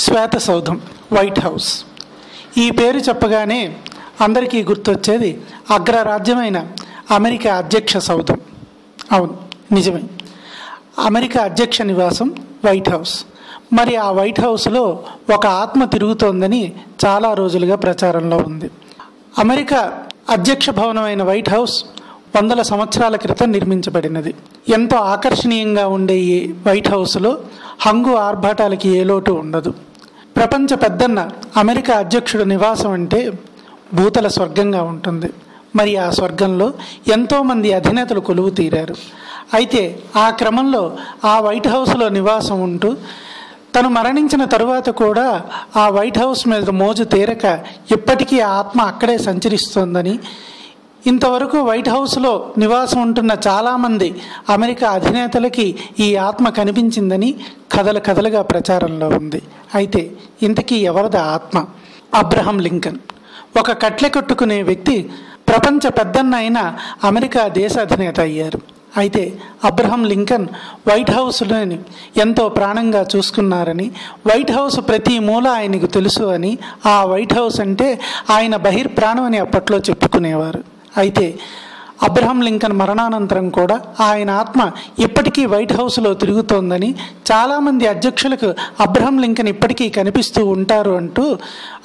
శ్వేత సౌధం, white house. ఈ పేరు చెప్పగానే అందరికీ గుర్తొచ్చేది అగ్రరాజ్యమైన అమెరికా అధ్యక్ష సౌధం. అవును, నిజమే. అమెరికా అధ్యక్ష నివాసం వైట్ హౌస్. మరి ఆ వైట్ హౌస్లో ఒక ఆత్మ తిరుగుతోందని చాలా రోజులుగా ప్రచారంలో ఉంది. అమెరికా అధ్యక్ష భవనమైన వైట్ హౌస్ 100 సంవత్సరాల క్రితం నిర్మించబడినది. ఎంతో ఆకర్షణీయంగా ఉండే ఈ వైట్ హౌస్లో హంగు ఆర్భాటాలకి ఏ లోటు ఉండదు. ప్రపంచ పెద్దన్న అమెరికా అధ్యక్షుడు నివాసం అంటే భూతల స్వర్గంగా ఉంటుంది. మరి ఆ స్వర్గంలో ఎంతోమంది అధినేతలు కొలువు తీరారు. అయితే ఆ క్రమంలో ఆ వైట్ హౌస్లో నివాసం ఉంటూ తను మరణించిన తరువాత కూడా ఆ వైట్ హౌస్ మీద మోజు తీరక ఇప్పటికీ ఆ ఆత్మ అక్కడే సంచరిస్తోందని, ఇంతవరకు వైట్ హౌస్లో నివాసం ఉంటున్న చాలామంది అమెరికా అధినేతలకి ఈ ఆత్మ కనిపించిందని కథలుగా ప్రచారంలో ఉంది. అయితే ఇంతకీ ఎవరిదా ఆత్మ? Abraham Lincoln. ఒక కట్లె కట్టుకునే వ్యక్తి ప్రపంచ పెద్దన్న అయిన అమెరికా దేశ అధినేత అయ్యారు. అయితే అబ్రహం లింకన్ వైట్ హౌస్లోని ఎంతో ప్రాణంగా చూసుకున్నారని, వైట్ హౌస్ ప్రతి మూల ఆయనకు తెలుసు అని, ఆ వైట్ హౌస్ అంటే ఆయన బహిర్ప్రాణం అని అప్పట్లో చెప్పుకునేవారు. అయితే అబ్రహం లింకన్ మరణానంతరం కూడా ఆయన ఆత్మ ఇప్పటికీ వైట్ హౌస్లో తిరుగుతోందని, చాలామంది అధ్యక్షులకు అబ్రహం లింకన్ ఇప్పటికీ కనిపిస్తూ ఉంటారు అంటూ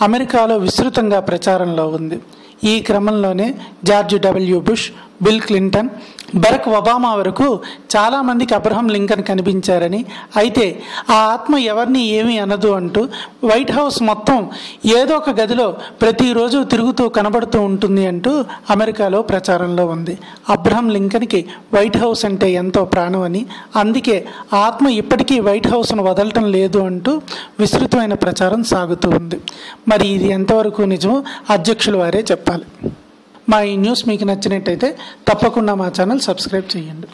అమెరికాలో విస్తృతంగా ప్రచారంలో ఉంది. ఈ క్రమంలోనే George W Bush, Bill Clinton, Barack Obama వరకు చాలామందికి అబ్రహం లింకన్ కనిపించారని, అయితే ఆ ఆత్మ ఎవరిని ఏమీ అనదు అంటూ వైట్ హౌస్ మొత్తం ఏదో ఒక గదిలో ప్రతిరోజు తిరుగుతూ కనబడుతూ ఉంటుంది అంటూ అమెరికాలో ప్రచారంలో ఉంది. అబ్రహం లింకన్కి వైట్ హౌస్ అంటే ఎంతో ప్రాణం అని, అందుకే ఆత్మ ఇప్పటికీ వైట్ హౌస్ను వదలటం లేదు అంటూ విస్తృతమైన ప్రచారం సాగుతూ ఉంది. మరి ఇది ఎంతవరకు నిజమో అధ్యక్షుల వారే చెప్పాలి. మా ఈ న్యూస్ మీకు నచ్చినట్టయితే తప్పకుండా మా ఛానల్ సబ్స్క్రైబ్ చేయండి.